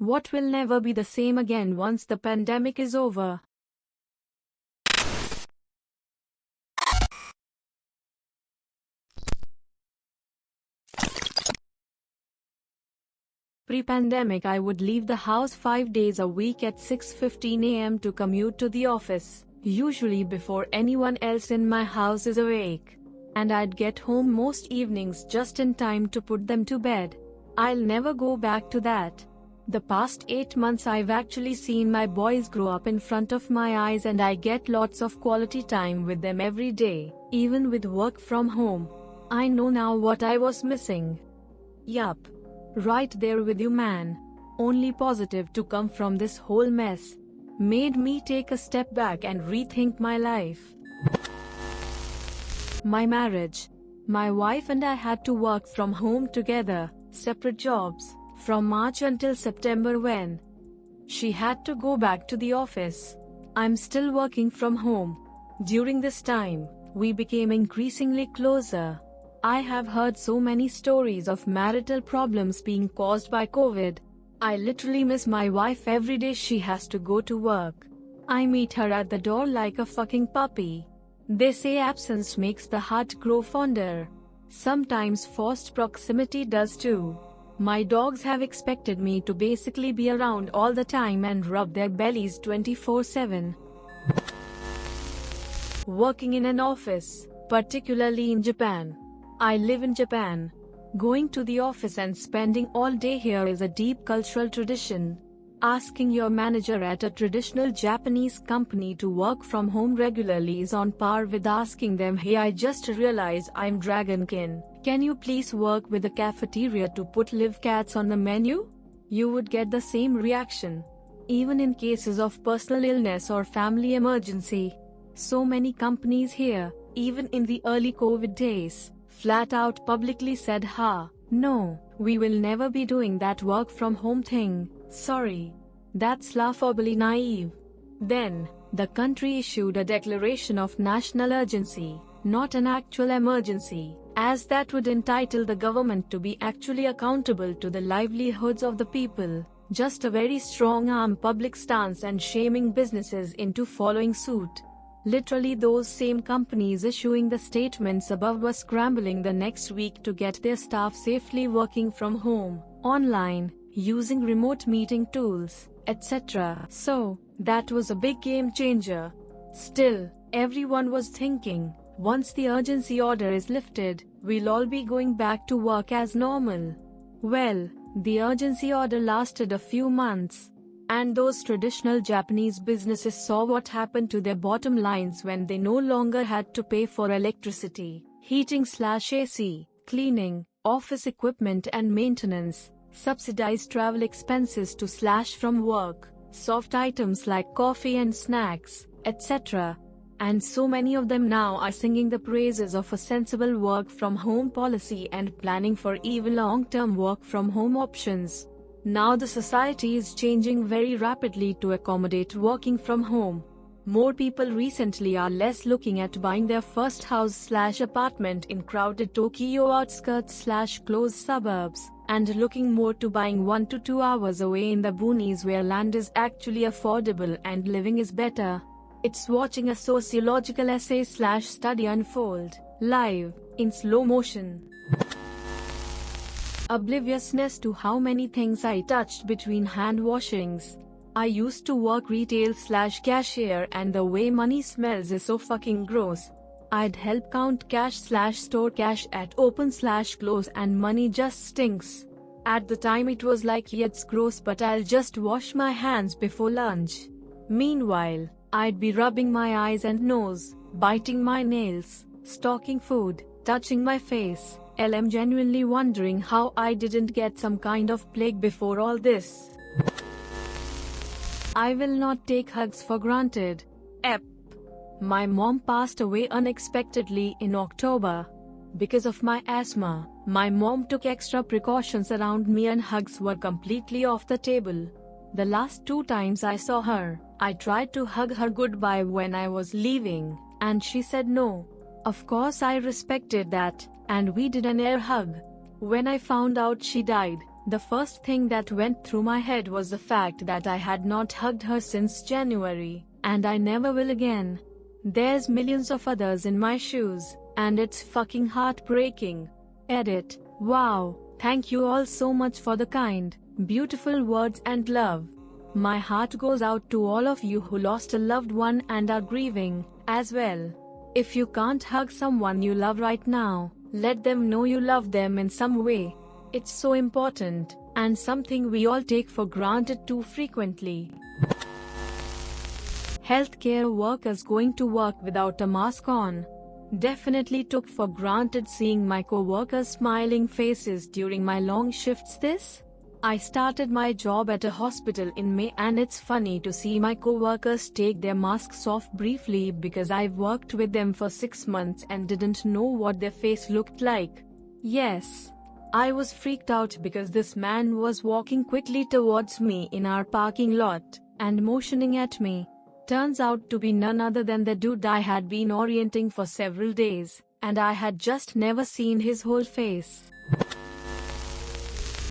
What will never be the same again once the pandemic is over? Pre-pandemic, I would leave the house 5 days a week at 6:15 a.m. to commute to the office, usually before anyone else in my house is awake. And I'd get home most evenings just in time to put them to bed. I'll never go back to that. The past 8 months I've actually seen my boys grow up in front of my eyes, and I get lots of quality time with them every day, even with work from home. I know now what I was missing. Yup. Right there with you, man. Only positive to come from this whole mess. Made me take a step back and rethink my life. My marriage. My wife and I had to work from home together, separate jobs, from March until September when she had to go back to the office. I'm still working from home. During this time, we became increasingly closer. I have heard so many stories of marital problems being caused by COVID. I literally miss my wife every day she has to go to work. I meet her at the door like a fucking puppy. They say absence makes the heart grow fonder. Sometimes forced proximity does too. My dogs have expected me to basically be around all the time and rub their bellies 24/7. Working in an office, particularly in Japan. I live in Japan. Going to the office and spending all day here is a deep cultural tradition. Asking your manager at a traditional Japanese company to work from home regularly is on par with asking them, "Hey, I just realized I'm Dragonkin. Can you please work with the cafeteria to put live cats on the menu?" You would get the same reaction. Even in cases of personal illness or family emergency. So many companies here, even in the early COVID days, flat out publicly said, "No, we will never be doing that work from home thing. Sorry." That's laughably naive. Then, the country issued a declaration of national urgency, not an actual emergency, as that would entitle the government to be actually accountable to the livelihoods of the people. Just a very strong-arm public stance and shaming businesses into following suit. Literally, those same companies issuing the statements above were scrambling the next week to get their staff safely working from home, online, using remote meeting tools, etc. So, that was a big game changer. Still, everyone was thinking, once the urgency order is lifted, we'll all be going back to work as normal. Well, the urgency order lasted a few months. And those traditional Japanese businesses saw what happened to their bottom lines when they no longer had to pay for electricity, heating/AC, cleaning, office equipment and maintenance, subsidized travel expenses to slash from work, soft items like coffee and snacks, etc. And so many of them now are singing the praises of a sensible work from home policy and planning for even long-term work from home options. Now the society is changing very rapidly to accommodate working from home. More people recently are less looking at buying their first house/apartment in crowded Tokyo outskirts/close suburbs, and looking more to buying 1 to 2 hours away in the boonies where land is actually affordable and living is better. It's watching a sociological essay/study unfold, live, in slow motion. Obliviousness to how many things I touched between hand washings. I used to work retail/cashier, and the way money smells is so fucking gross. I'd help count cash/store cash at open/close, and money just stinks. At the time it was like, yeah, it's gross, but I'll just wash my hands before lunch. Meanwhile, I'd be rubbing my eyes and nose, biting my nails, stalking food, touching my face. I'm genuinely wondering how I didn't get some kind of plague before all this. I will not take hugs for granted. Ep. My mom passed away unexpectedly in October. Because of my asthma, my mom took extra precautions around me and hugs were completely off the table. The last 2 times I saw her, I tried to hug her goodbye when I was leaving, and she said no. Of course I respected that, and we did an air hug. When I found out she died, The first thing that went through my head was the fact that I had not hugged her since January, and I never will again. There's millions of others in my shoes, and it's fucking heartbreaking. Edit. Wow, thank you all so much for the kind, beautiful words and love. My heart goes out to all of you who lost a loved one and are grieving, as well. If you can't hug someone you love right now, let them know you love them in some way. It's so important, and something we all take for granted too frequently. Healthcare workers going to work without a mask on. Definitely took for granted seeing my co-workers' smiling faces during my long shifts. I started my job at a hospital in May, and it's funny to see my co-workers take their masks off briefly because I've worked with them for 6 months and didn't know what their face looked like. Yes, I was freaked out because this man was walking quickly towards me in our parking lot and motioning at me. Turns out to be none other than the dude I had been orienting for several days, and I had just never seen his whole face.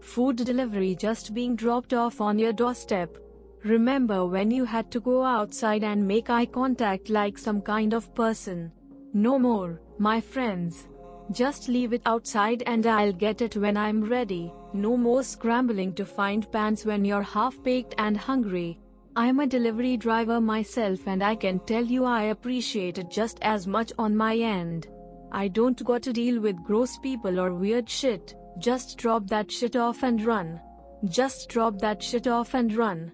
Food delivery just being dropped off on your doorstep. Remember when you had to go outside and make eye contact like some kind of person? No more, my friends. Just leave it outside and I'll get it when I'm ready. No more scrambling to find pants when you're half-baked and hungry. I'm a delivery driver myself, and I can tell you I appreciate it just as much on my end. I don't got to deal with gross people or weird shit. Just drop that shit off and run. Just drop that shit off and run.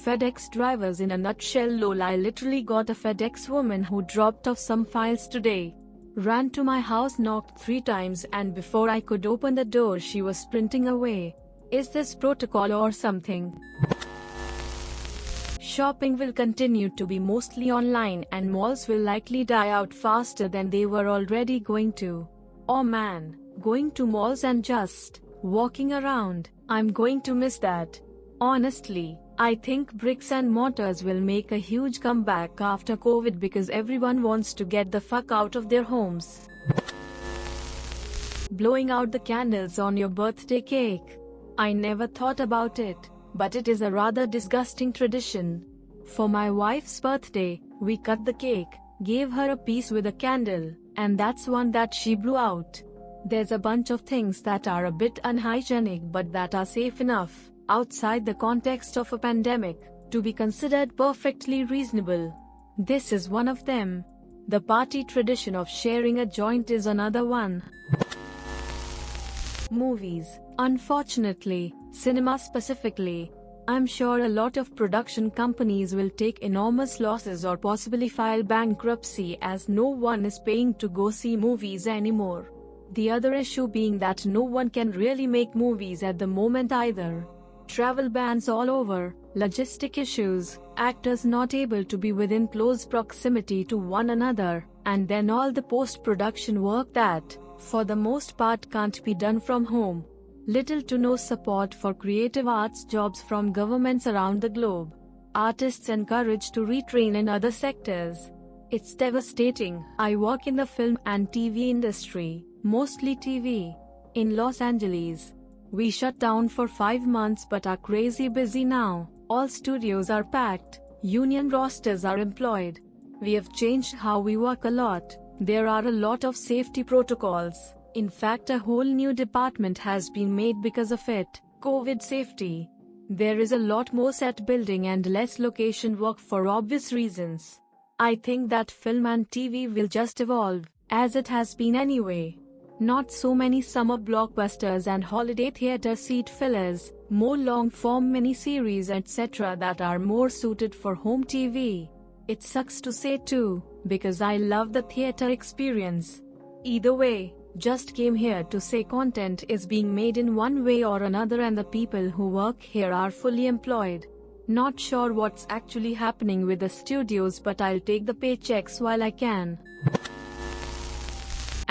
FedEx drivers in a nutshell. Lol, I literally got a FedEx woman who dropped off some files today. Ran to my house, knocked 3 times, and before I could open the door she was sprinting away. Is this protocol or something? Shopping will continue to be mostly online, and malls will likely die out faster than they were already going to. Oh man, going to malls and just walking around, I'm going to miss that. Honestly, I think bricks and mortars will make a huge comeback after COVID because everyone wants to get the fuck out of their homes. Blowing out the candles on your birthday cake. I never thought about it, but it is a rather disgusting tradition. For my wife's birthday, we cut the cake, gave her a piece with a candle, and that's one that she blew out. There's a bunch of things that are a bit unhygienic but that are safe enough, outside the context of a pandemic, to be considered perfectly reasonable. This is one of them. The party tradition of sharing a joint is another one. Movies. Unfortunately, cinema specifically. I'm sure a lot of production companies will take enormous losses or possibly file bankruptcy as no one is paying to go see movies anymore. The other issue being that no one can really make movies at the moment either. Travel bans all over, logistic issues, actors not able to be within close proximity to one another, and then all the post-production work that, for the most part, can't be done from home. Little to no support for creative arts jobs from governments around the globe. Artists encouraged to retrain in other sectors. It's devastating. I work in the film and TV industry, mostly TV, in Los Angeles. We shut down for 5 months but are crazy busy now. All studios are packed, union rosters are employed. We have changed how we work a lot. There are a lot of safety protocols. In fact, a whole new department has been made because of it, COVID safety. There is a lot more set building and less location work for obvious reasons. I think that film and TV will just evolve, as it has been anyway. Not so many summer blockbusters and holiday theater seat fillers, more long-form miniseries etc. that are more suited for home TV. It sucks to say too, because I love the theater experience. Either way, just came here to say content is being made in one way or another and the people who work here are fully employed. Not sure what's actually happening with the studios, but I'll take the paychecks while I can.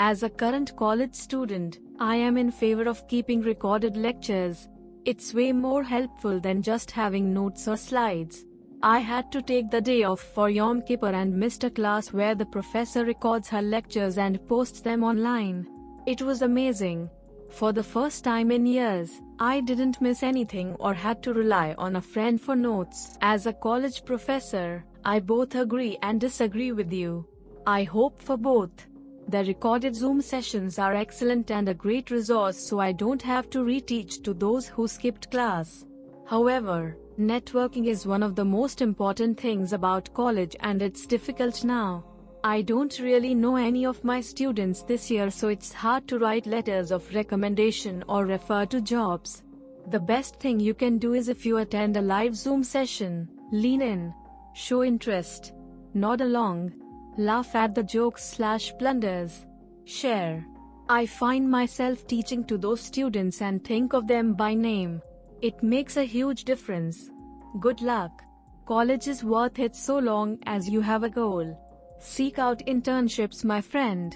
As a current college student, I am in favor of keeping recorded lectures. It's way more helpful than just having notes or slides. I had to take the day off for Yom Kippur and missed a class where the professor records her lectures and posts them online. It was amazing. For the first time in years, I didn't miss anything or had to rely on a friend for notes. As a college professor, I both agree and disagree with you. I hope for both. The recorded Zoom sessions are excellent and a great resource, so I don't have to reteach to those who skipped class. However, networking is one of the most important things about college, and it's difficult now. I don't really know any of my students this year, so it's hard to write letters of recommendation or refer to jobs. The best thing you can do is, if you attend a live Zoom session, lean in, show interest, nod along, laugh at the jokes/blunders, share. I find myself teaching to those students and think of them by name. It makes a huge difference. Good luck. College is worth it so long as you have a goal. Seek out internships, my friend.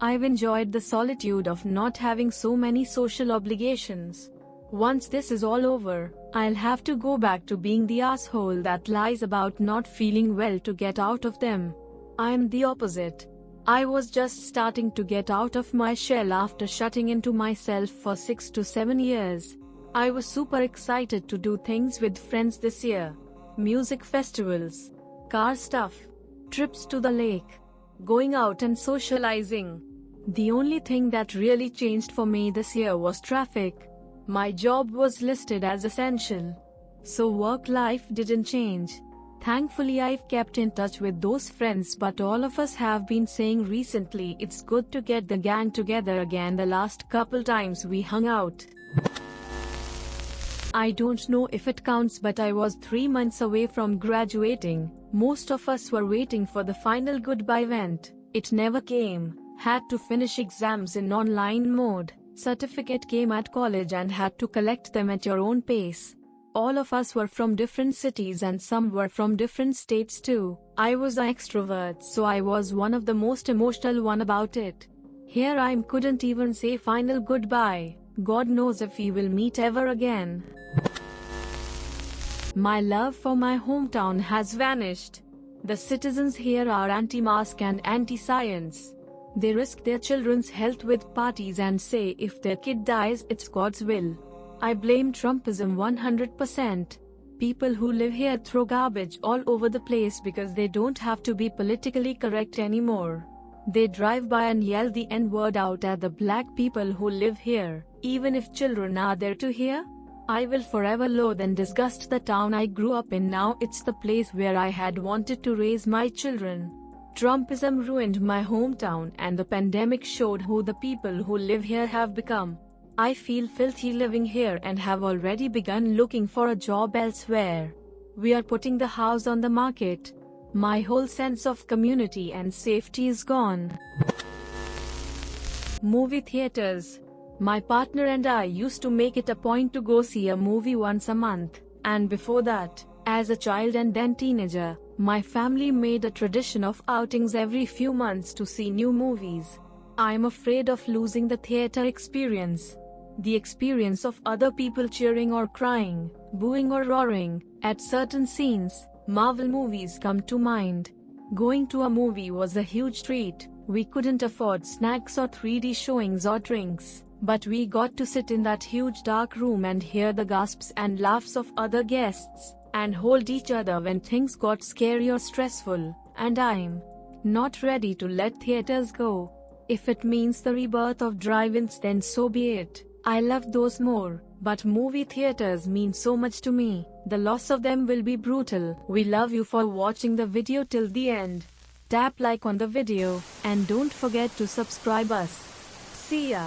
I've enjoyed the solitude of not having so many social obligations. Once this is all over, I'll have to go back to being the asshole that lies about not feeling well to get out of them. I'm the opposite. I was just starting to get out of my shell after shutting into myself for 6 to 7 years. I was super excited to do things with friends this year. Music festivals, car stuff, trips to the lake, going out and socializing. The only thing that really changed for me this year was traffic. My job was listed as essential, so work life didn't change. Thankfully, I've kept in touch with those friends, but all of us have been saying recently it's good to get the gang together again. The last couple times we hung out, I don't know if it counts, but I was 3 months away from graduating. Most of us were waiting for the final goodbye event. It never came. Had to finish exams in online mode. Certificate came at college and had to collect them at your own pace. All of us were from different cities and some were from different states too. I was an extrovert, so I was one of the most emotional one about it. Here I couldn't even say final goodbye. God knows if we will meet ever again. My love for my hometown has vanished. The citizens here are anti-mask and anti-science. They risk their children's health with parties and say if their kid dies, it's God's will. I blame Trumpism 100%. People who live here throw garbage all over the place because they don't have to be politically correct anymore. They drive by and yell the N-word out at the black people who live here, even if children are there to hear. I will forever loathe and disgust the town I grew up in. Now it's the place where I had wanted to raise my children. Trumpism ruined my hometown, and the pandemic showed who the people who live here have become. I feel filthy living here and have already begun looking for a job elsewhere. We are putting the house on the market. My whole sense of community and safety is gone. Movie theaters. My partner and I used to make it a point to go see a movie once a month, and before that, as a child and then teenager, my family made a tradition of outings every few months to see new movies. I'm afraid of losing the theater experience. The experience of other people cheering or crying, booing or roaring at certain scenes. Marvel movies come to mind. Going to a movie was a huge treat. We couldn't afford snacks or 3D showings or drinks, but we got to sit in that huge dark room and hear the gasps and laughs of other guests, and hold each other when things got scary or stressful. And I'm not ready to let theaters go. If it means the rebirth of drive-ins, then so be it. I love those more, but movie theaters mean so much to me. The loss of them will be brutal. We love you for watching the video till the end. Tap like on the video, and don't forget to subscribe us. See ya.